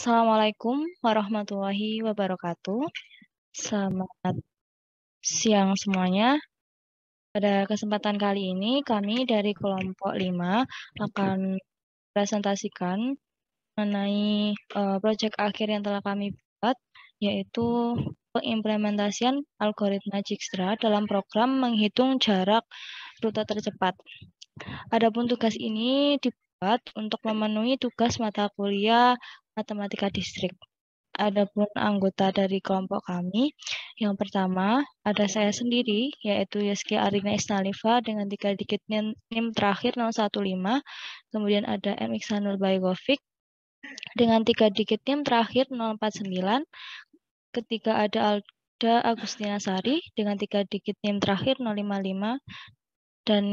Assalamualaikum warahmatullahi wabarakatuh. Selamat siang semuanya. Pada kesempatan kali ini kami dari kelompok 5 akan presentasikan mengenai proyek akhir yang telah kami buat, yaitu pengimplementasian algoritma Dijkstra dalam program menghitung jarak rute tercepat. Adapun tugas ini dibuat untuk memenuhi tugas mata kuliah Matematika Distrik. Adapun anggota dari kelompok kami, yang pertama ada saya sendiri, yaitu Yeski Arina Isnalifa dengan 3 digit NIM terakhir 015, kemudian ada M. Iksanul Baigovic dengan 3 digit NIM terakhir 049, ketiga ada Alda Agustina Sari dengan 3 digit NIM terakhir 055, dan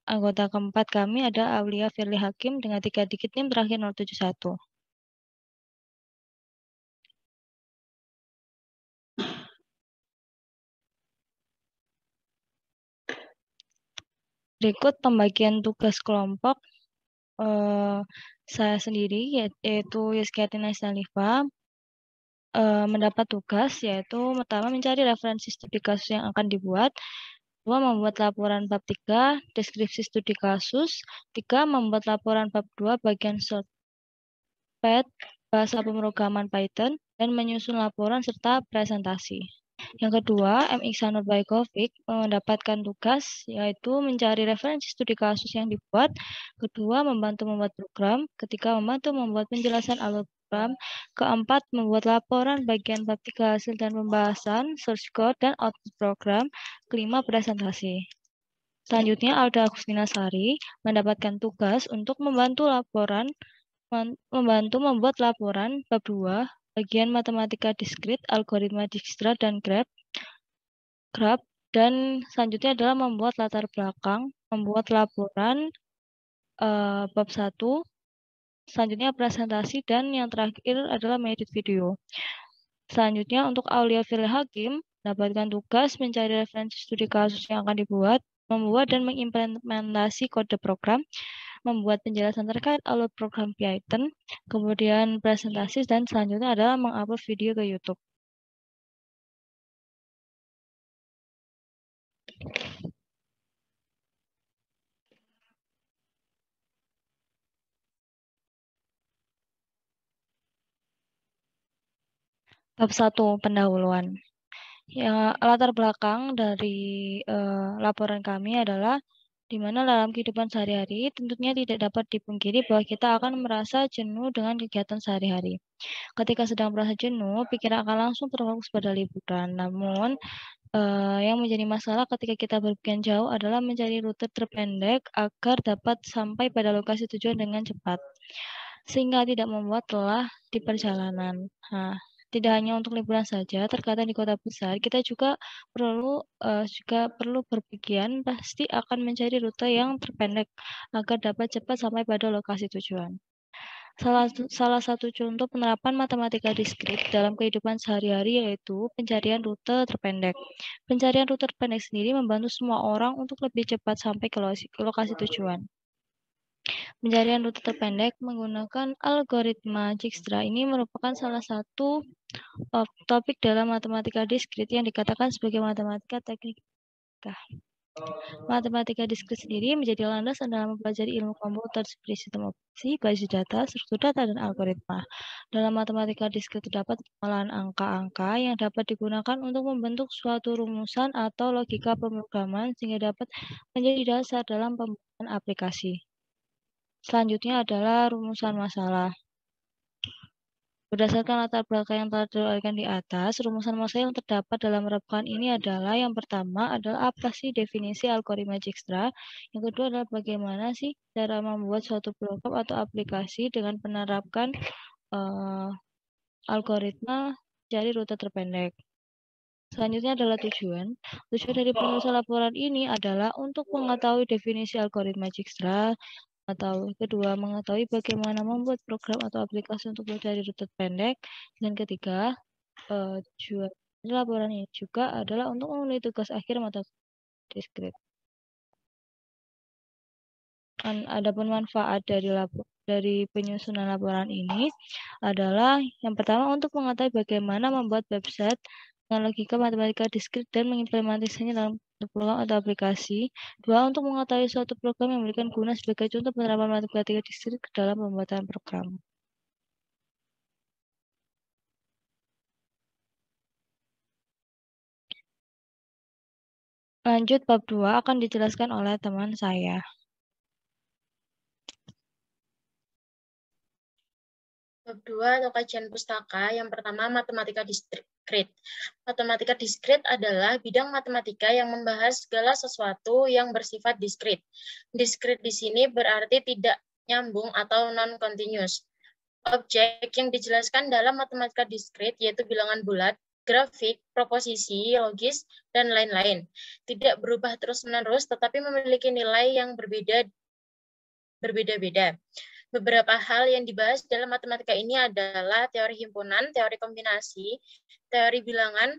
anggota keempat kami ada Aulia Firly Hakim dengan 3 digit NIM terakhir 071. Berikut pembagian tugas kelompok saya sendiri, yaitu Yeski Arina Isnalifa, mendapat tugas yaitu pertama mencari referensi studi kasus yang akan dibuat, 2 membuat laporan bab 3 deskripsi studi kasus, 3 membuat laporan bab 2 bagian shortcut bahasa pemrograman Python, dan menyusun laporan serta presentasi. Yang kedua, M. Iksanul Baigovic mendapatkan tugas yaitu mencari referensi studi kasus yang dibuat, kedua membantu membuat program, ketiga membantu membuat penjelasan alur program, keempat membuat laporan bagian bab 3 hasil dan pembahasan, source code, dan output program, kelima presentasi. Selanjutnya, Alda Agustina Sari mendapatkan tugas untuk membantu membuat laporan bab 2 bagian matematika diskrit, algoritma Dijkstra, dan graph, dan selanjutnya adalah membuat latar belakang, membuat laporan bab 1, selanjutnya presentasi, dan yang terakhir adalah mengedit video. Selanjutnya untuk Aulia Firly Hakim mendapatkan tugas mencari referensi studi kasus yang akan dibuat, membuat dan mengimplementasi kode program, membuat penjelasan terkait alur program Python, kemudian presentasi, dan selanjutnya adalah mengupload video ke YouTube. Bab 1, pendahuluan. Ya, latar belakang dari laporan kami adalah di mana dalam kehidupan sehari-hari tentunya tidak dapat dipungkiri bahwa kita akan merasa jenuh dengan kegiatan sehari-hari. Ketika sedang merasa jenuh, pikiran akan langsung terfokus pada liburan. Namun, yang menjadi masalah ketika kita berpergian jauh adalah mencari rute terpendek agar dapat sampai pada lokasi tujuan dengan cepat, sehingga tidak membuat lelah di perjalanan. Nah, tidak hanya untuk liburan saja, terkadang di kota besar kita juga perlu berpikiran pasti akan mencari rute yang terpendek agar dapat cepat sampai pada lokasi tujuan. Salah satu contoh penerapan matematika diskrit dalam kehidupan sehari-hari yaitu pencarian rute terpendek. Pencarian rute terpendek sendiri membantu semua orang untuk lebih cepat sampai ke lokasi tujuan. Pencarian rute terpendek menggunakan algoritma Dijkstra ini merupakan salah satu topik dalam matematika diskrit yang dikatakan sebagai matematika teknik. Matematika diskrit sendiri menjadi landasan dalam mempelajari ilmu komputer seperti sistem operasi, basis data, struktur data, dan algoritma. Dalam matematika diskrit terdapat pengolahan angka-angka yang dapat digunakan untuk membentuk suatu rumusan atau logika pemrograman sehingga dapat menjadi dasar dalam pembuatan aplikasi. Selanjutnya adalah rumusan masalah. Berdasarkan latar belakang yang telah diuraikan di atas, rumusan masalah yang terdapat dalam rekapan ini adalah yang pertama adalah apa sih definisi algoritma Dijkstra, yang kedua adalah bagaimana sih cara membuat suatu program atau aplikasi dengan menerapkan algoritma cari rute terpendek. Selanjutnya adalah tujuan. Tujuan dari penulisan laporan ini adalah untuk mengetahui definisi algoritma Dijkstra, atau kedua mengetahui bagaimana membuat program atau aplikasi untuk mencari rute pendek, dan ketiga tujuan laporan ini juga adalah untuk memenuhi tugas akhir mata diskrit. Adapun manfaat dari dari penyusunan laporan ini adalah yang pertama untuk mengetahui bagaimana membuat website dengan logika matematika diskrit dan mengimplementasinya dalam program atau aplikasi. Dua, untuk mengetahui suatu program yang memberikan guna sebagai contoh penerapan matematika diskrit ke dalam pembuatan program. Lanjut, bab 2 akan dijelaskan oleh teman saya. Bab 2 atau kajian pustaka, yang pertama matematika diskrit. Matematika diskrit adalah bidang matematika yang membahas segala sesuatu yang bersifat diskrit. Diskrit di sini berarti tidak nyambung atau non-continuous. Objek yang dijelaskan dalam matematika diskrit yaitu bilangan bulat, grafik, proposisi, logis, dan lain-lain. Tidak berubah terus-menerus, tetapi memiliki nilai yang berbeda-beda. Beberapa hal yang dibahas dalam matematika ini adalah teori himpunan, teori kombinasi, teori bilangan,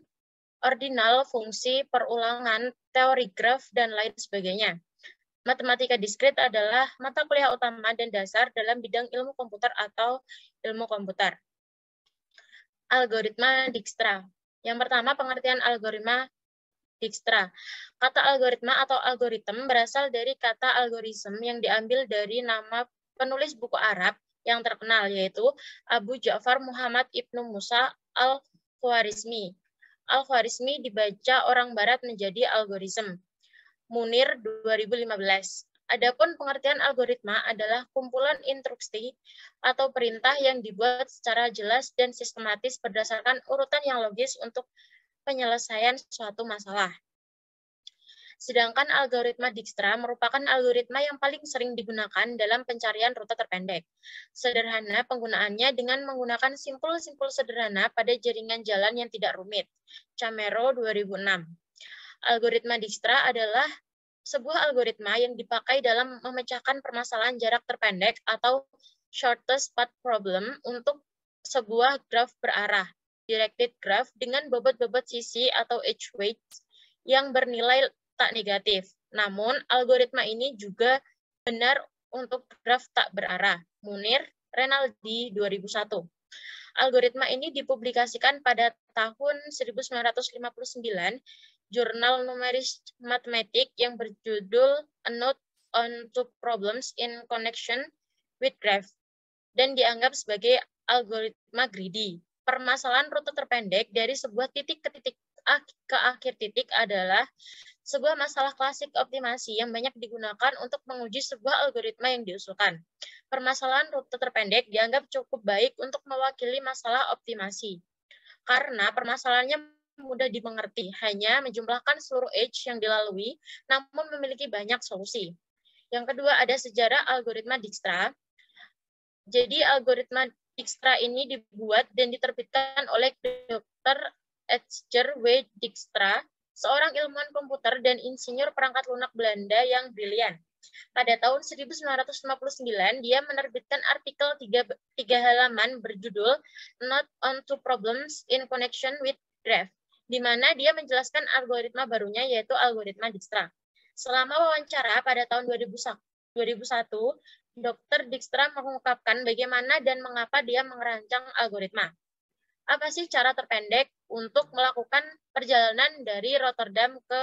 ordinal, fungsi, perulangan, teori graf, dan lain sebagainya. Matematika diskrit adalah mata kuliah utama dan dasar dalam bidang ilmu komputer atau ilmu komputer. Algoritma Dijkstra. Yang pertama, pengertian algoritma Dijkstra. Kata algoritma atau algoritm berasal dari kata algorism yang diambil dari nama penulis buku Arab yang terkenal, yaitu Abu Ja'far Muhammad Ibnu Musa al-Khwarizmi. Al-Khwarizmi dibaca orang barat menjadi algoritm. Munir 2015. Adapun pengertian algoritma adalah kumpulan instruksi atau perintah yang dibuat secara jelas dan sistematis berdasarkan urutan yang logis untuk penyelesaian suatu masalah. Sedangkan algoritma Dijkstra merupakan algoritma yang paling sering digunakan dalam pencarian rute terpendek. Sederhana penggunaannya dengan menggunakan simpul-simpul sederhana pada jaringan jalan yang tidak rumit. Camero 2006. Algoritma Dijkstra adalah sebuah algoritma yang dipakai dalam memecahkan permasalahan jarak terpendek atau shortest path problem untuk sebuah graf berarah, directed graph, dengan bobot-bobot sisi atau edge weights yang bernilai tak negatif. Namun, algoritma ini juga benar untuk graf tak berarah. Munir, Renaldi, 2001. Algoritma ini dipublikasikan pada tahun 1959, jurnal numeris matematik yang berjudul A Note on Two Problems in Connection with Graph, dan dianggap sebagai algoritma greedy. Permasalahan rute terpendek dari sebuah titik ke akhir titik adalah sebuah masalah klasik optimasi yang banyak digunakan untuk menguji sebuah algoritma yang diusulkan. Permasalahan rute terpendek dianggap cukup baik untuk mewakili masalah optimasi, karena permasalahannya mudah dimengerti, hanya menjumlahkan seluruh edge yang dilalui, namun memiliki banyak solusi. Yang kedua, ada sejarah algoritma Dijkstra. Jadi algoritma Dijkstra ini dibuat dan diterbitkan oleh Dr. Edsger W. Dijkstra, seorang ilmuwan komputer dan insinyur perangkat lunak Belanda yang brilian. Pada tahun 1959, dia menerbitkan artikel 3 halaman berjudul Note on Two Problems in Connection with Graph, di mana dia menjelaskan algoritma barunya, yaitu algoritma Dijkstra. Selama wawancara pada tahun 2001, Dr. Dijkstra mengungkapkan bagaimana dan mengapa dia merancang algoritma. Apa sih cara terpendek untuk melakukan perjalanan dari Rotterdam ke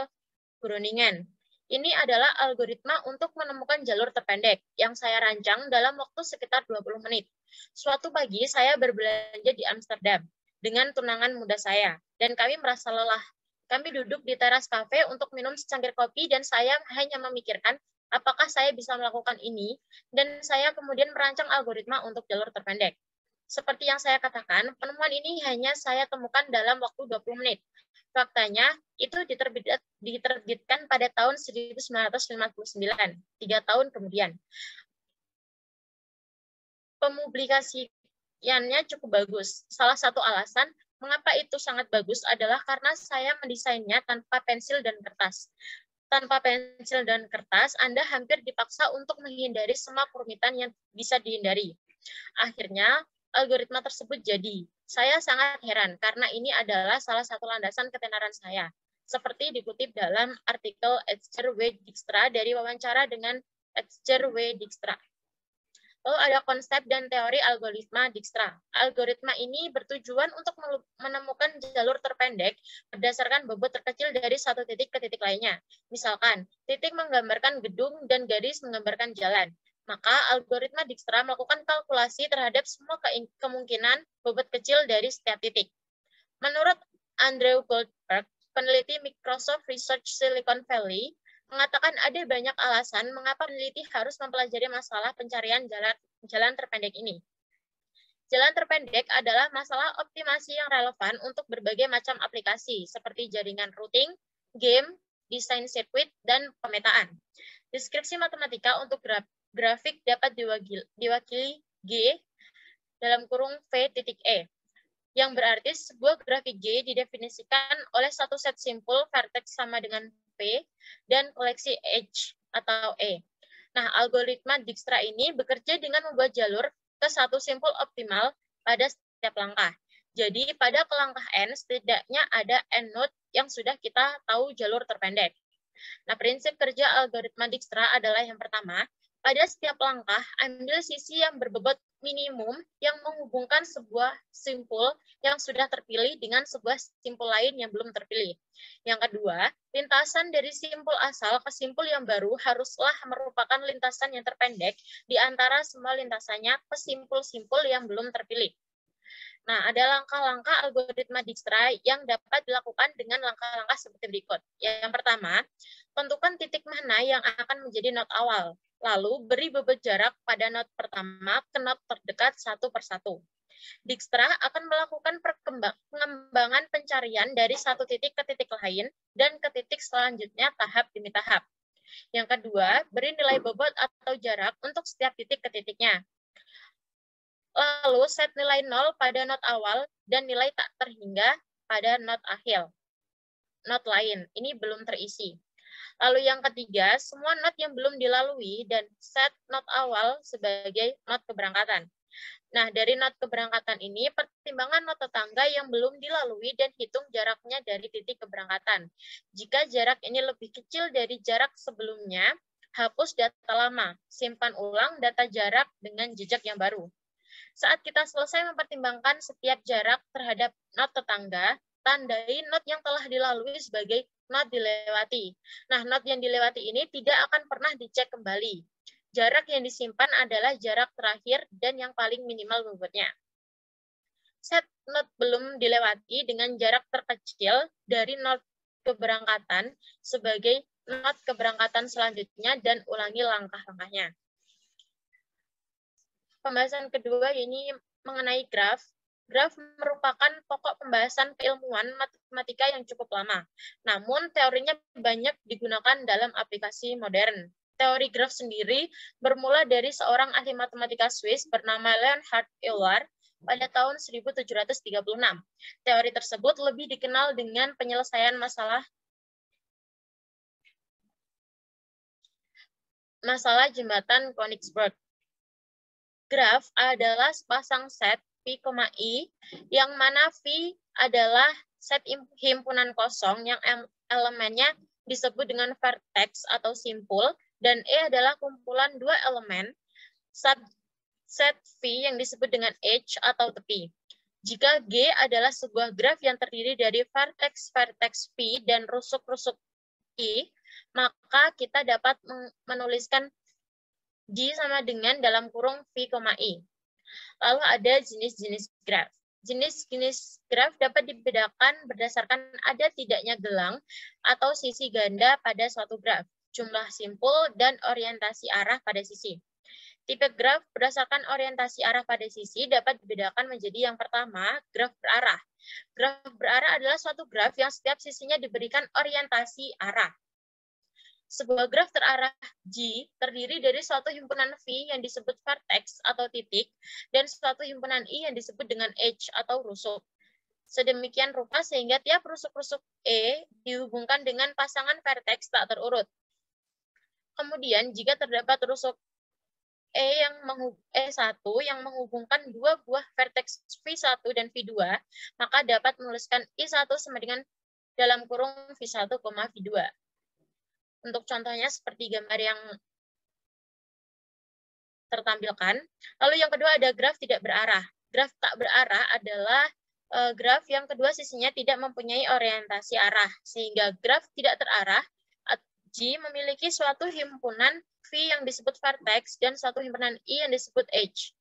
Groningen? Ini adalah algoritma untuk menemukan jalur terpendek yang saya rancang dalam waktu sekitar 20 menit. Suatu pagi saya berbelanja di Amsterdam dengan tunangan muda saya, dan kami merasa lelah. Kami duduk di teras kafe untuk minum secangkir kopi, dan saya hanya memikirkan apakah saya bisa melakukan ini, dan saya kemudian merancang algoritma untuk jalur terpendek. Seperti yang saya katakan, penemuan ini hanya saya temukan dalam waktu 20 menit. Faktanya, itu diterbitkan pada tahun 1959, 3 tahun kemudian. Pemublikasiannya cukup bagus. Salah satu alasan mengapa itu sangat bagus adalah karena saya mendesainnya tanpa pensil dan kertas. Tanpa pensil dan kertas, Anda hampir dipaksa untuk menghindari semua kerumitan yang bisa dihindari. Akhirnya, algoritma tersebut jadi. Saya sangat heran karena ini adalah salah satu landasan ketenaran saya. Seperti dikutip dalam artikel Edsger W. Dijkstra dari wawancara dengan Edsger W. Dijkstra. Lalu ada konsep dan teori algoritma Dijkstra. Algoritma ini bertujuan untuk menemukan jalur terpendek berdasarkan bobot terkecil dari satu titik ke titik lainnya. Misalkan, titik menggambarkan gedung dan garis menggambarkan jalan. Maka algoritma Dijkstra melakukan kalkulasi terhadap semua kemungkinan bobot kecil dari setiap titik. Menurut Andrew Goldberg, peneliti Microsoft Research Silicon Valley, mengatakan ada banyak alasan mengapa peneliti harus mempelajari masalah pencarian jalan terpendek ini. Jalan terpendek adalah masalah optimasi yang relevan untuk berbagai macam aplikasi, seperti jaringan routing, game, desain sirkuit, dan pemetaan. Deskripsi matematika untuk grafik dapat diwakili G dalam kurung V.E, yang berarti sebuah grafik G didefinisikan oleh satu set simpul vertex sama dengan P dan koleksi H atau E. Nah, algoritma Dijkstra ini bekerja dengan membuat jalur ke satu simpul optimal pada setiap langkah. Jadi, pada ke langkah N, setidaknya ada N node yang sudah kita tahu jalur terpendek. Nah, prinsip kerja algoritma Dijkstra adalah yang pertama, pada setiap langkah, ambil sisi yang berbobot minimum yang menghubungkan sebuah simpul yang sudah terpilih dengan sebuah simpul lain yang belum terpilih. Yang kedua, lintasan dari simpul asal ke simpul yang baru haruslah merupakan lintasan yang terpendek di antara semua lintasannya ke simpul-simpul yang belum terpilih. Nah, ada langkah-langkah algoritma Dijkstra yang dapat dilakukan dengan langkah-langkah seperti berikut. Yang pertama, tentukan titik mana yang akan menjadi node awal. Lalu, beri bobot jarak pada node pertama ke node terdekat satu persatu. Dijkstra akan melakukan pengembangan pencarian dari satu titik ke titik lain dan ke titik selanjutnya tahap demi tahap. Yang kedua, beri nilai bobot atau jarak untuk setiap titik ke titiknya. Lalu, set nilai 0 pada node awal dan nilai tak terhingga pada node akhir. Node lain, ini belum terisi. Lalu yang ketiga, semua node yang belum dilalui dan set node awal sebagai node keberangkatan. Nah, dari node keberangkatan ini, pertimbangan node tetangga yang belum dilalui dan hitung jaraknya dari titik keberangkatan. Jika jarak ini lebih kecil dari jarak sebelumnya, hapus data lama, simpan ulang data jarak dengan jejak yang baru. Saat kita selesai mempertimbangkan setiap jarak terhadap node tetangga, tandai node yang telah dilalui sebagai node dilewati. Nah, node yang dilewati ini tidak akan pernah dicek kembali. Jarak yang disimpan adalah jarak terakhir dan yang paling minimal bobotnya. Set node belum dilewati dengan jarak terkecil dari node keberangkatan sebagai node keberangkatan selanjutnya dan ulangi langkah-langkahnya. Pembahasan kedua ini mengenai graf. Graf merupakan pokok pembahasan keilmuan matematika yang cukup lama. Namun teorinya banyak digunakan dalam aplikasi modern. Teori graf sendiri bermula dari seorang ahli matematika Swiss bernama Leonhard Euler pada tahun 1736. Teori tersebut lebih dikenal dengan penyelesaian masalah jembatan Königsberg. Graf adalah sepasang set V, I, yang mana V adalah set himpunan kosong yang elemennya disebut dengan vertex atau simpul, dan E adalah kumpulan dua elemen set V yang disebut dengan edge atau tepi. Jika G adalah sebuah graf yang terdiri dari vertex V dan rusuk-rusuk I, maka kita dapat menuliskan G sama dengan dalam kurung V, I. Lalu ada jenis-jenis graf. Jenis-jenis graf dapat dibedakan berdasarkan ada tidaknya gelang atau sisi ganda pada suatu graf, jumlah simpul, dan orientasi arah pada sisi. Tipe graf berdasarkan orientasi arah pada sisi dapat dibedakan menjadi yang pertama, graf berarah. Graf berarah adalah suatu graf yang setiap sisinya diberikan orientasi arah. Sebuah graf terarah G terdiri dari suatu himpunan V yang disebut vertex atau titik dan suatu himpunan I yang disebut dengan edge atau rusuk. Sedemikian rupa sehingga tiap rusuk-rusuk E dihubungkan dengan pasangan vertex tak terurut. Kemudian jika terdapat rusuk E1 yang menghubungkan dua buah vertex V1 dan V2, maka dapat menuliskan I1 sama dengan dalam kurung V1, V2. Untuk contohnya seperti gambar yang tertampilkan. Lalu yang kedua ada graf tidak berarah. Graf tak berarah adalah graf yang kedua sisinya tidak mempunyai orientasi arah, sehingga graf tidak terarah G memiliki suatu himpunan V yang disebut vertex dan suatu himpunan I yang disebut edge.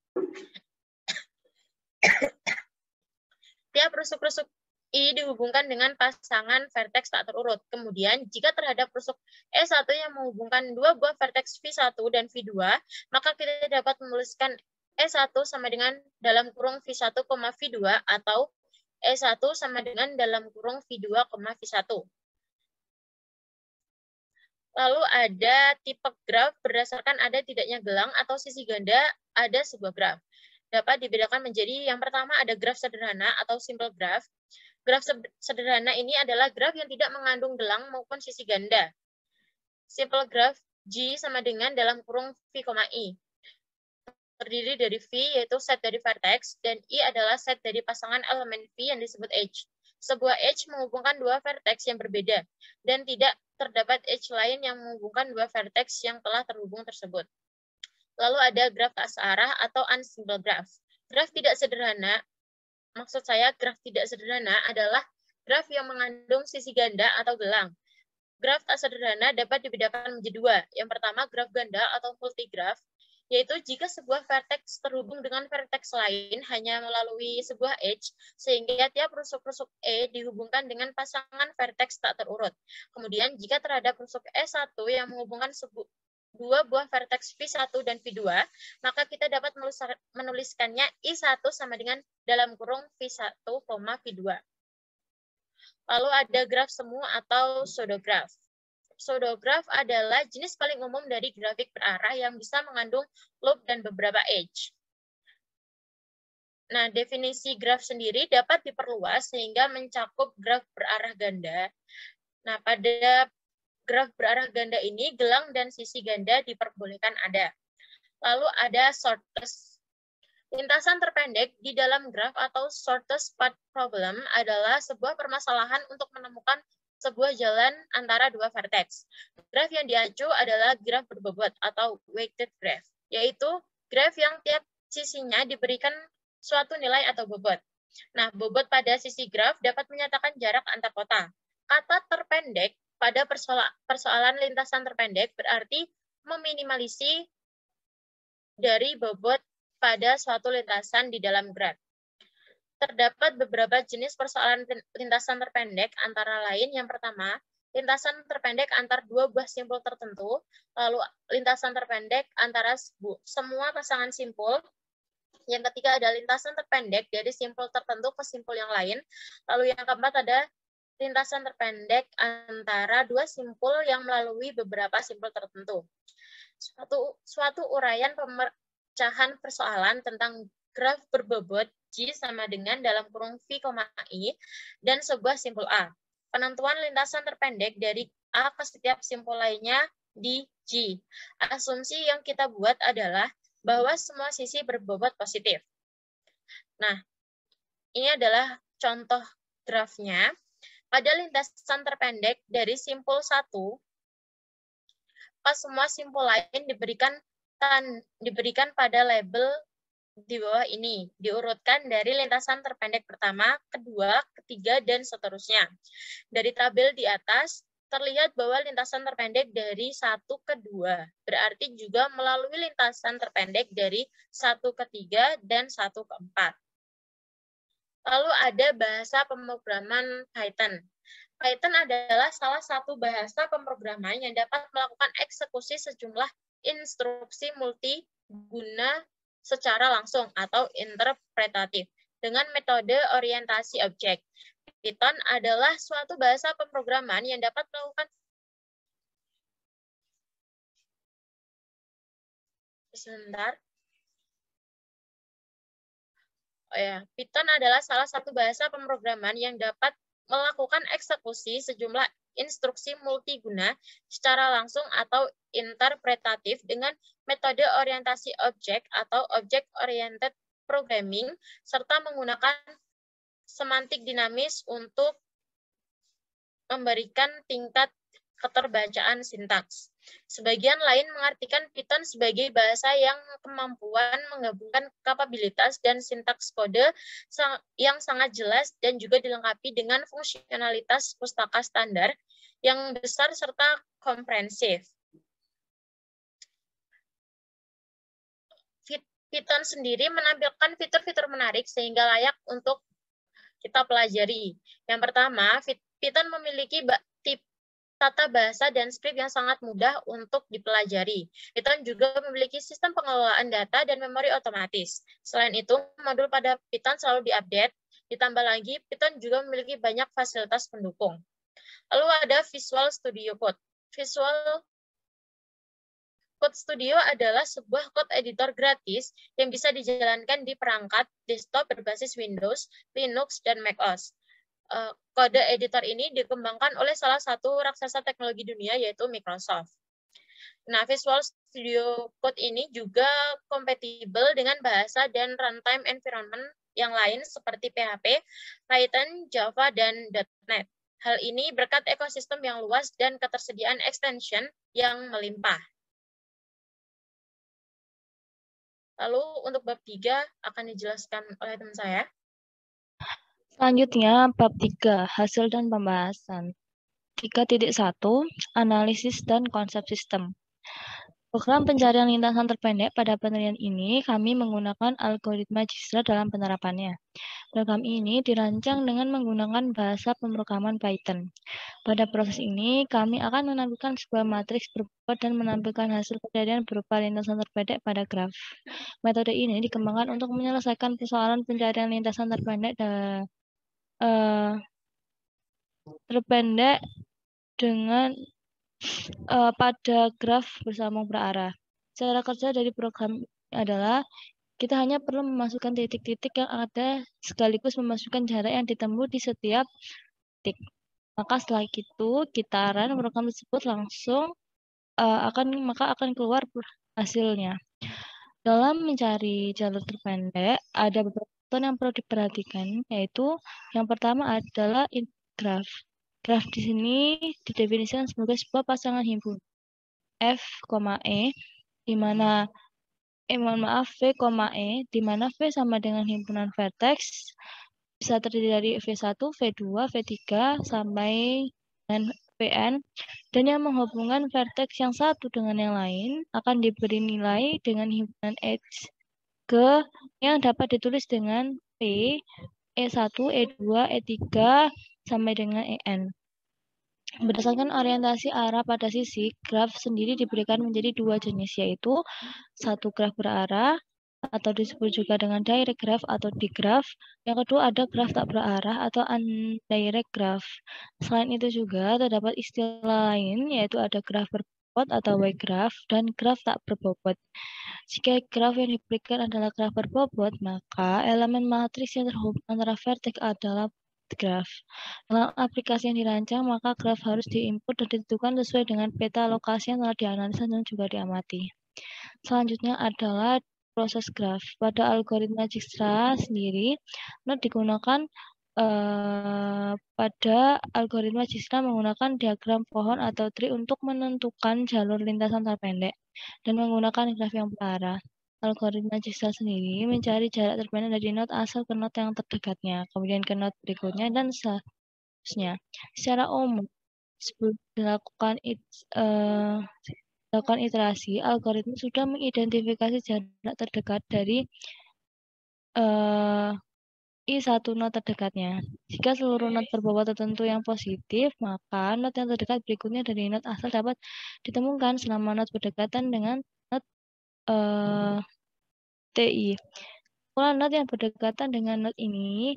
Tiap rusuk-rusuk I dihubungkan dengan pasangan vertex tak terurut. Kemudian, jika terhadap rusuk E1 yang menghubungkan dua buah vertex V1 dan V2, maka kita dapat menuliskan E1 sama dengan dalam kurung V1, V2 atau E1 sama dengan dalam kurung V2, V1. Lalu ada tipe graf berdasarkan ada tidaknya gelang atau sisi ganda ada sebuah graf. Dapat dibedakan menjadi yang pertama ada graf sederhana atau simple graph. Graf sederhana ini adalah graf yang tidak mengandung gelang maupun sisi ganda. Simple graph G sama dengan dalam kurung V, I. Terdiri dari V yaitu set dari vertex dan I adalah set dari pasangan elemen V yang disebut edge. Sebuah edge menghubungkan dua vertex yang berbeda dan tidak terdapat edge lain yang menghubungkan dua vertex yang telah terhubung tersebut. Lalu ada graf tak searah atau unsimple graph. Graf tidak sederhana, maksud saya graf tidak sederhana adalah graf yang mengandung sisi ganda atau gelang. Graf tak sederhana dapat dibedakan menjadi dua. Yang pertama graf ganda atau multigraph, yaitu jika sebuah vertex terhubung dengan vertex lain hanya melalui sebuah edge, sehingga tiap rusuk-rusuk E dihubungkan dengan pasangan vertex tak terurut. Kemudian, jika terhadap rusuk E1 yang menghubungkan dua buah vertex V1 dan V2, maka kita dapat menuliskannya I1 sama dengan dalam kurung V1, V2. Lalu ada graf semu atau pseudograph. Pseudograph adalah jenis paling umum dari grafik berarah yang bisa mengandung loop dan beberapa edge. Nah, definisi graf sendiri dapat diperluas sehingga mencakup graf berarah ganda. Nah, pada graf berarah ganda ini, gelang dan sisi ganda diperbolehkan ada. Lalu ada shortest. Lintasan terpendek di dalam graf atau shortest path problem adalah sebuah permasalahan untuk menemukan sebuah jalan antara dua vertex. Graf yang diacu adalah graf berbobot atau weighted graph, yaitu graf yang tiap sisinya diberikan suatu nilai atau bobot. Nah, bobot pada sisi graf dapat menyatakan jarak antar kota. Kata terpendek pada persoalan lintasan terpendek berarti meminimalisi dari bobot pada suatu lintasan di dalam graf. Terdapat beberapa jenis persoalan lintasan terpendek, antara lain yang pertama, lintasan terpendek antar dua buah simpul tertentu, lalu lintasan terpendek antara semua pasangan simpul, yang ketiga ada lintasan terpendek dari simpul tertentu ke simpul yang lain, lalu yang keempat ada lintasan terpendek antara dua simpul yang melalui beberapa simpul tertentu. Suatu uraian pemecahan persoalan tentang graf berbobot G sama dengan dalam kurung V, I dan sebuah simpul A. Penentuan lintasan terpendek dari A ke setiap simpul lainnya di G. Asumsi yang kita buat adalah bahwa semua sisi berbobot positif. Nah, ini adalah contoh grafnya. Pada lintasan terpendek dari simpul 1, semua simpul lain diberikan pada label di bawah ini, diurutkan dari lintasan terpendek pertama, kedua, ketiga, dan seterusnya. Dari tabel di atas, terlihat bahwa lintasan terpendek dari 1 ke 2, berarti juga melalui lintasan terpendek dari 1 ke 3 dan 1 ke 4. Lalu ada bahasa pemrograman Python. Python adalah salah satu bahasa pemrograman yang dapat melakukan eksekusi sejumlah instruksi multiguna secara langsung atau interpretatif dengan metode orientasi objek. Python adalah suatu bahasa pemrograman yang dapat melakukan Python adalah salah satu bahasa pemrograman yang dapat melakukan eksekusi sejumlah instruksi multiguna secara langsung atau interpretatif dengan metode orientasi objek atau object-oriented programming, serta menggunakan semantik dinamis untuk memberikan tingkat keterbacaan sintaks. Sebagian lain mengartikan Python sebagai bahasa yang kemampuan menggabungkan kapabilitas dan sintaks kode yang sangat jelas dan juga dilengkapi dengan fungsionalitas pustaka standar yang besar serta komprehensif. Python sendiri menampilkan fitur-fitur menarik sehingga layak untuk kita pelajari. Yang pertama, Python memiliki tata bahasa dan skrip yang sangat mudah untuk dipelajari. Python juga memiliki sistem pengelolaan data dan memori otomatis. Selain itu, modul pada Python selalu diupdate. Ditambah lagi, Python juga memiliki banyak fasilitas pendukung. Lalu ada Visual Studio Code. Visual Code Studio adalah sebuah code editor gratis yang bisa dijalankan di perangkat desktop berbasis Windows, Linux, dan macOS. Kode editor ini dikembangkan oleh salah satu raksasa teknologi dunia, yaitu Microsoft. Nah, Visual Studio Code ini juga kompatibel dengan bahasa dan runtime environment yang lain seperti PHP, Python, Java, dan .NET. Hal ini berkat ekosistem yang luas dan ketersediaan extension yang melimpah. Lalu untuk bab 3 akan dijelaskan oleh teman saya. Selanjutnya, bab 3, hasil dan pembahasan. 3.1, analisis dan konsep sistem. Program pencarian lintasan terpendek pada penelitian ini, kami menggunakan algoritma Dijkstra dalam penerapannya. Program ini dirancang dengan menggunakan bahasa pemrograman Python. Pada proses ini, kami akan menampilkan sebuah matriks berbobot dan menampilkan hasil pencarian berupa lintasan terpendek pada graf. Metode ini dikembangkan untuk menyelesaikan persoalan pencarian lintasan terpendek dengan pada graf bersambung berarah. Cara kerja dari program adalah kita hanya perlu memasukkan titik-titik yang ada sekaligus memasukkan jarak yang ditempuh di setiap titik. Maka setelah itu kita run program tersebut langsung akan keluar hasilnya. Dalam mencari jalur terpendek ada beberapa faktor yang perlu diperhatikan, yaitu yang pertama adalah graf. Graf di sini didefinisikan sebagai sebuah pasangan himpunan F, E, di mana V, E, di mana V sama dengan himpunan vertex, bisa terdiri dari V1, V2, V3, sampai dengan Pn, dan yang menghubungkan vertex yang satu dengan yang lain akan diberi nilai dengan himpunan X ke yang dapat ditulis dengan P, E1, E2, E3, sampai dengan En. Berdasarkan orientasi arah pada sisi, graf sendiri diberikan menjadi dua jenis, yaitu satu graf berarah, atau disebut juga dengan direct graph atau digraph. Yang kedua ada graf tak berarah atau undirect graph. Selain itu juga terdapat istilah lain, yaitu ada graf berbobot atau Y graph dan graf tak berbobot. Jika graf yang diberikan adalah graf berbobot, maka elemen matriks yang terhubung antara vertex adalah graf. Dalam aplikasi yang dirancang, maka graf harus diinput dan ditentukan sesuai dengan peta lokasi yang telah dianalisa dan juga diamati. Selanjutnya adalah proses graf. Pada algoritma Dijkstra sendiri, digunakan pada algoritma Dijkstra menggunakan diagram pohon atau tree untuk menentukan jalur lintasan terpendek dan menggunakan graf yang berarah. Algoritma Dijkstra sendiri mencari jarak terpendek dari node asal ke node yang terdekatnya, kemudian ke node berikutnya, dan seterusnya. Secara umum, sebelum dilakukan iterasi, algoritma sudah mengidentifikasi jarak terdekat dari I1 node terdekatnya. Jika seluruh node berbobot tertentu yang positif, maka node yang terdekat berikutnya dari node asal dapat ditemukan selama node berdekatan dengan node TI. Kalau node yang berdekatan dengan node ini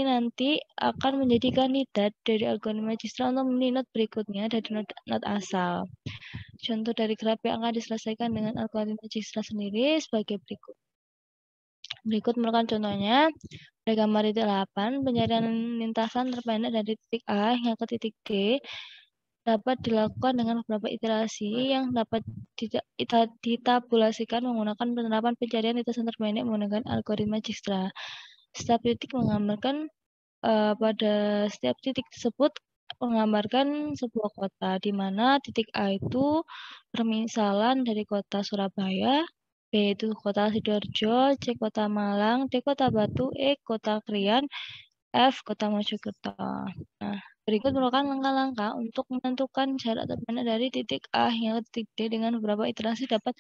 nanti akan menjadi kandidat dari algoritma Dijkstra untuk memilih node berikutnya dari node asal. Contoh dari graf yang akan diselesaikan dengan algoritma Dijkstra sendiri sebagai berikut. Berikut merupakan contohnya. Pada gambar titik 8, pencarian lintasan terpendek dari titik A hingga ke titik D dapat dilakukan dengan beberapa iterasi yang dapat ditabulasikan menggunakan penerapan pencarian lintasan terpendek menggunakan algoritma Dijkstra. Setiap titik menggambarkan pada setiap titik tersebut menggambarkan sebuah kota, di mana titik A itu permisalan dari kota Surabaya, B itu kota Sidoarjo, C kota Malang, D kota Batu, E kota Krian, F kota Mojokerto. Nah, berikut merupakan langkah-langkah untuk menentukan jarak terpendek dari titik A hingga titik D dengan beberapa iterasi dapat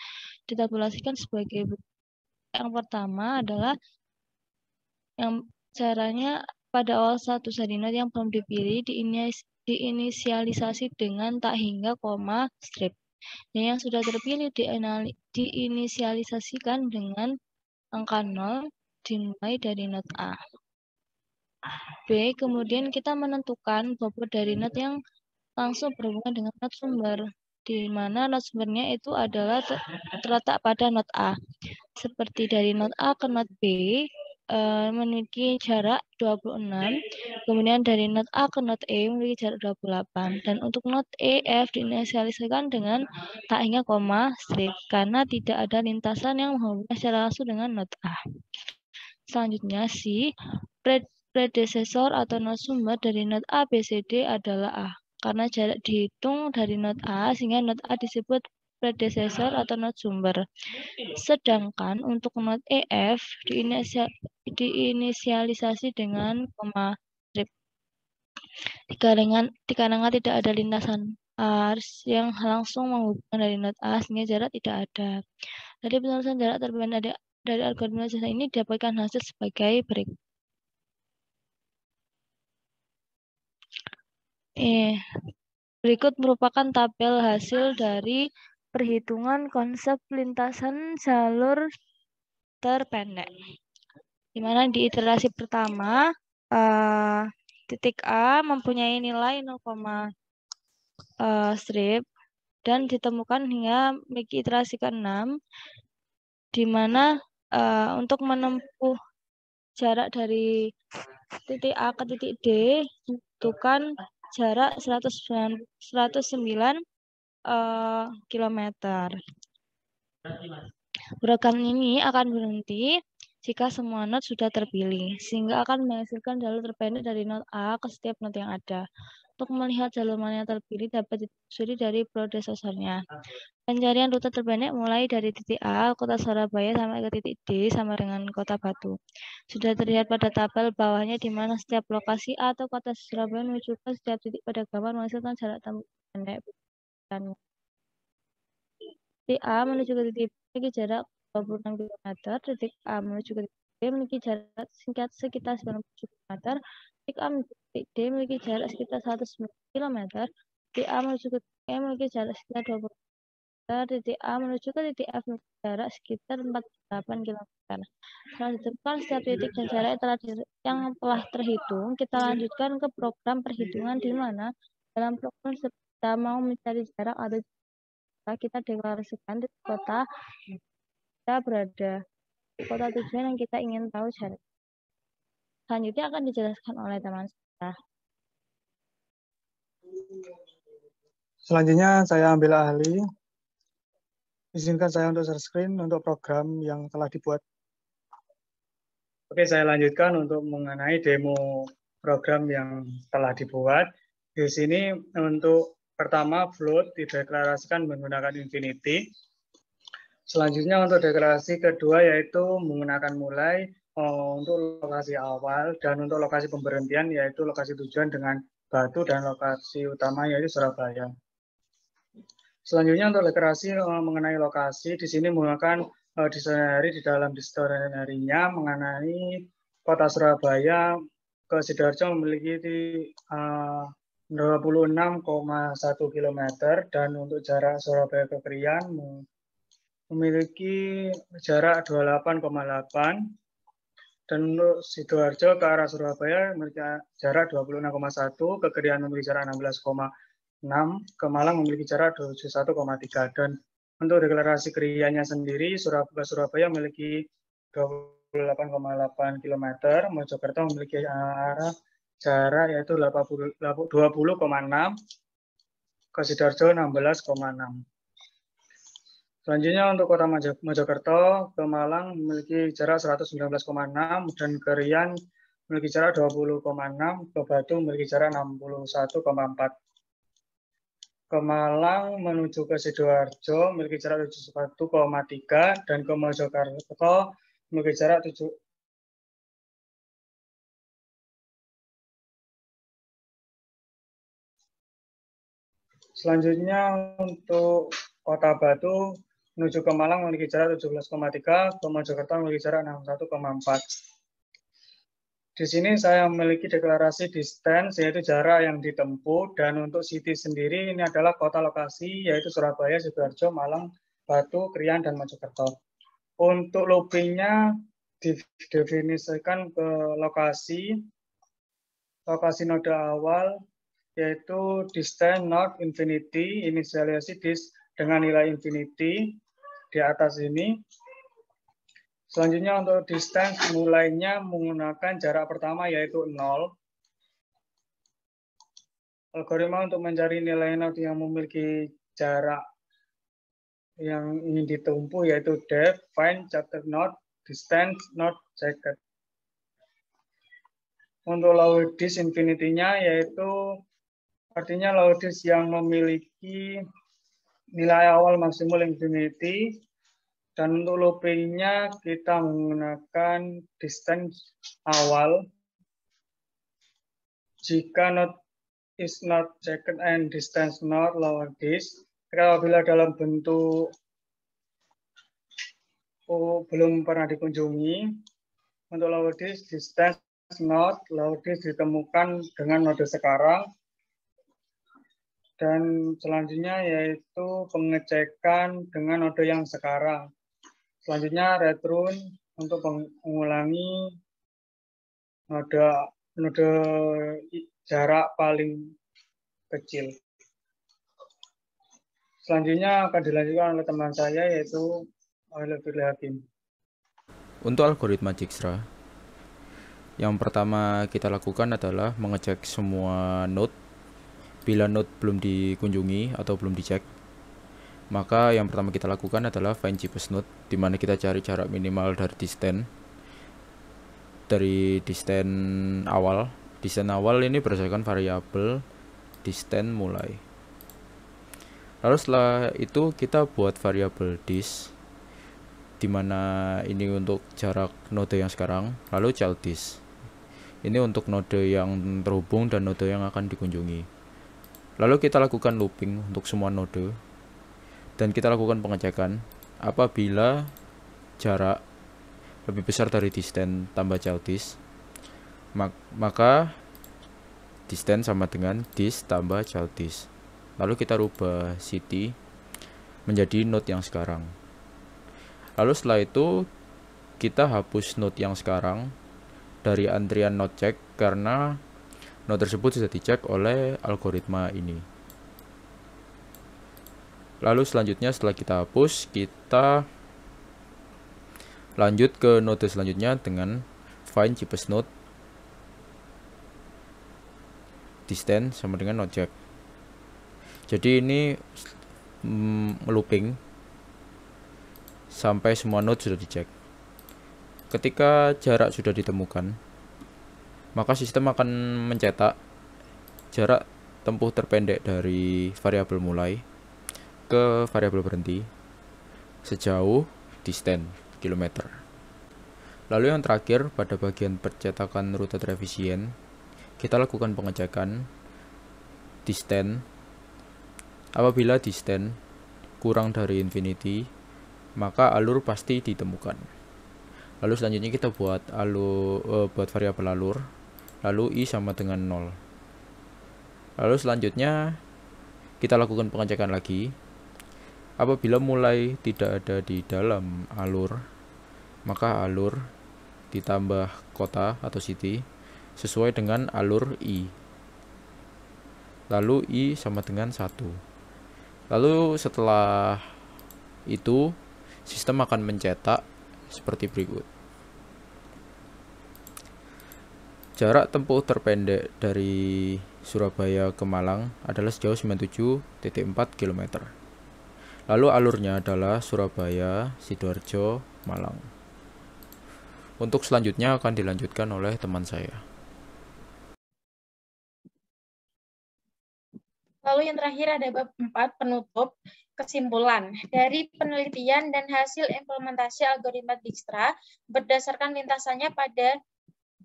ditabulasikan sebagai berikut. Yang pertama adalah yang caranya pada awal satu not yang belum dipilih diinisialisasi dengan tak hingga koma strip. Dan yang sudah terpilih diinisialisasikan dengan angka 0 dimulai dari not A. B, kemudian kita menentukan bobot dari not yang langsung berhubungan dengan not sumber, di mana not sumbernya itu adalah terletak pada not A. Seperti dari not A ke not B, memiliki jarak 26, kemudian dari not A ke not E memiliki jarak 28, dan untuk not E, F diinisialisasikan dengan tak hingga koma strip, karena tidak ada lintasan yang menghubungkan secara langsung dengan not A. Selanjutnya, C, predesesor atau not sumber dari not A, B, C, D adalah A, karena jarak dihitung dari not A, sehingga not A disebut predesesor atau not sumber. Sedangkan untuk not EF diinisialisasi dengan koma strip. Dikarenakan tidak ada lintasan arus yang langsung menghubungkan dari not A, sehingga jarak tidak ada. Dari penulisan jarak terpendek dari algoritma jasa ini didapatkan hasil sebagai berikut. Berikut merupakan tabel hasil dari perhitungan konsep lintasan jalur terpendek. Di mana di iterasi pertama, titik A mempunyai nilai 0, strip dan ditemukan hingga memiliki iterasi ke-6, di mana untuk menempuh jarak dari titik A ke titik D dibutuhkan jarak 109 km. Program ini akan berhenti jika semua not sudah terpilih, sehingga akan menghasilkan jalur terpendek dari not A ke setiap not yang ada. Untuk melihat jalur mana yang terpilih dapat ditelusuri dari prodesesornya. Pencarian rute terpendek mulai dari titik A, kota Surabaya, sampai ke titik D sama dengan kota Batu. Sudah terlihat pada tabel bawahnya di mana setiap lokasi A atau kota Surabaya menuju ke setiap titik pada gambar menghasilkan jarak terpendek. Titik A menuju ke titik B memiliki jarak 26 km, titik A menuju ke titik B memiliki jarak singkat sekitar 97 km, titik A menuju ke titik D memiliki jarak sekitar 109 km, titik A menuju ke titik E memiliki jarak sekitar 20 km, titik A menuju ke titik F memiliki jarak sekitar 48 km. Setelah ditentukan setiap titik dan jarak yang telah terhitung, kita lanjutkan ke program perhitungan di mana dalam program kita mau mencari jarak atau kita deklarasikan di kota kita berada, di kota tujuan yang kita ingin tahu jarak. Selanjutnya akan dijelaskan oleh teman saya. Selanjutnya saya ambil alih. Izinkan saya untuk share screen untuk program yang telah dibuat. Oke, saya lanjutkan untuk mengenai demo program yang telah dibuat. Di sini untuk pertama float dideklarasikan menggunakan infinity. Selanjutnya untuk deklarasi kedua yaitu menggunakan mulai untuk lokasi awal, dan untuk lokasi pemberhentian yaitu lokasi tujuan dengan Batu, dan lokasi utama yaitu Surabaya. Selanjutnya untuk deklarasi mengenai lokasi, di sini menggunakan di dalam dictionary-nya mengenai kota Surabaya ke Sidoarjo memiliki 26,1 km, dan untuk jarak Surabaya ke Krian memiliki jarak 28,8, dan untuk Sidoarjo ke arah Surabaya memiliki jarak 26,1, ke Krian memiliki jarak 16,6, ke Malang memiliki jarak 21,3, dan untuk deklarasi Kriannya sendiri Surabaya memiliki 28,8 km, Mojokerto memiliki arah jarak yaitu 20,6, ke Sidoarjo 16,6. Selanjutnya untuk kota Mojokerto ke Malang memiliki jarak 119,6, dan ke Rian memiliki jarak 20,6, ke Batu memiliki jarak 61,4. Ke Malang menuju ke Sidoarjo memiliki jarak 71,3 dan ke Mojokerto memiliki jarak 7. Selanjutnya untuk Kota Batu menuju ke Malang memiliki jarak 17,3, ke Mojokerto memiliki jarak 61,4. Di sini saya memiliki deklarasi distance, yaitu jarak yang ditempuh, dan untuk city sendiri ini adalah kota lokasi, yaitu Surabaya, Sidoarjo, Malang, Batu, Krian, dan Mojokerto. Untuk loopingnya didefinisikan ke lokasi node awal, yaitu distance node infinity, inisialisasi dis dengan nilai infinity di atas ini. Selanjutnya untuk distance mulainya menggunakan jarak pertama yaitu 0. Algoritma untuk mencari nilai node yang memiliki jarak yang ingin ditempuh yaitu depth, find, charted node, distance, node, checked. Untuk lower disk infinity-nya yaitu artinya lower disk yang memiliki nilai awal maksimal infinity. Dan untuk loopingnya kita menggunakan distance awal. Jika node is not checked and distance not lower disk, apabila dalam bentuk belum pernah dikunjungi, untuk lower disk distance not lower disk ditemukan dengan node sekarang. Dan selanjutnya yaitu pengecekan dengan node yang sekarang. Selanjutnya return untuk mengulangi node jarak paling kecil. Selanjutnya akan dilanjutkan oleh teman saya yaitu Lutfi Hakim. Untuk algoritma Dijkstra, yang pertama kita lakukan adalah mengecek semua node. Bila node belum dikunjungi atau belum dicek, maka yang pertama kita lakukan adalah find cheapest node, di mana kita cari jarak minimal dari distance awal. Distance awal ini berdasarkan variabel distance mulai. Lalu setelah itu kita buat variabel dis, di mana ini untuk jarak node yang sekarang, lalu child dis. Ini untuk node yang terhubung dan node yang akan dikunjungi. Lalu kita lakukan looping untuk semua node, dan kita lakukan pengecekan apabila jarak lebih besar dari distance tambah child dis, maka distance sama dengan dis tambah child dis. Lalu kita rubah city menjadi node yang sekarang. Lalu setelah itu kita hapus node yang sekarang dari antrian node check karena node tersebut sudah dicek oleh algoritma ini. Lalu selanjutnya setelah kita hapus, kita lanjut ke node selanjutnya dengan find cheapest node, distance sama dengan node check. Jadi ini looping sampai semua node sudah dicek. Ketika jarak sudah ditemukan, maka sistem akan mencetak jarak tempuh terpendek dari variabel mulai ke variabel berhenti sejauh distance kilometer. Lalu yang terakhir pada bagian percetakan rute terefisien, kita lakukan pengecekan distance. Apabila distance kurang dari infinity, maka alur pasti ditemukan. Lalu selanjutnya kita buat variabel alur, lalu i sama dengan 0. Lalu selanjutnya kita lakukan pengecekan lagi. Apabila mulai tidak ada di dalam alur, maka alur ditambah kota atau city sesuai dengan alur i. Lalu i sama dengan 1. Lalu setelah itu sistem akan mencetak seperti berikut. Jarak tempuh terpendek dari Surabaya ke Malang adalah sejauh 97,4 km. Lalu alurnya adalah Surabaya, Sidoarjo, Malang. Untuk selanjutnya akan dilanjutkan oleh teman saya. Lalu yang terakhir ada bab 4, penutup. Kesimpulan, dari penelitian dan hasil implementasi algoritma Dijkstra berdasarkan lintasannya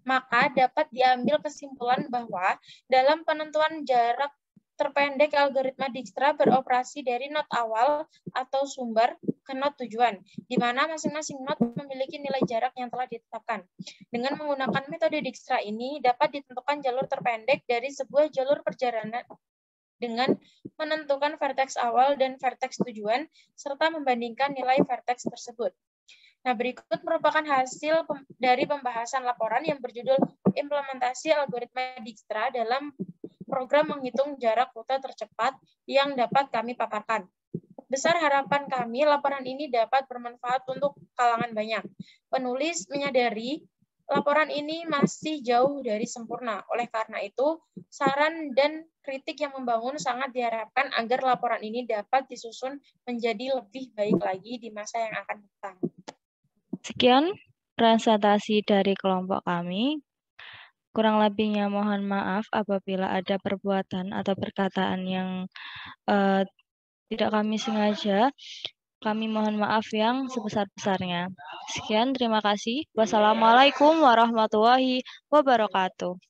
maka dapat diambil kesimpulan bahwa dalam penentuan jarak terpendek algoritma Dijkstra beroperasi dari not awal atau sumber ke not tujuan, di mana masing-masing not memiliki nilai jarak yang telah ditetapkan. Dengan menggunakan metode Dijkstra ini dapat ditentukan jalur terpendek dari sebuah jalur perjalanan dengan menentukan vertex awal dan vertex tujuan, serta membandingkan nilai vertex tersebut. Nah, berikut merupakan hasil dari pembahasan laporan yang berjudul Implementasi Algoritma Dijkstra dalam program menghitung jarak rute tercepat yang dapat kami paparkan. Besar harapan kami, laporan ini dapat bermanfaat untuk kalangan banyak. Penulis menyadari laporan ini masih jauh dari sempurna. Oleh karena itu, saran dan kritik yang membangun sangat diharapkan agar laporan ini dapat disusun menjadi lebih baik lagi di masa yang akan datang. Sekian presentasi dari kelompok kami. Kurang lebihnya mohon maaf apabila ada perbuatan atau perkataan yang tidak kami sengaja. Kami mohon maaf yang sebesar-besarnya. Sekian, terima kasih. Wassalamualaikum warahmatullahi wabarakatuh.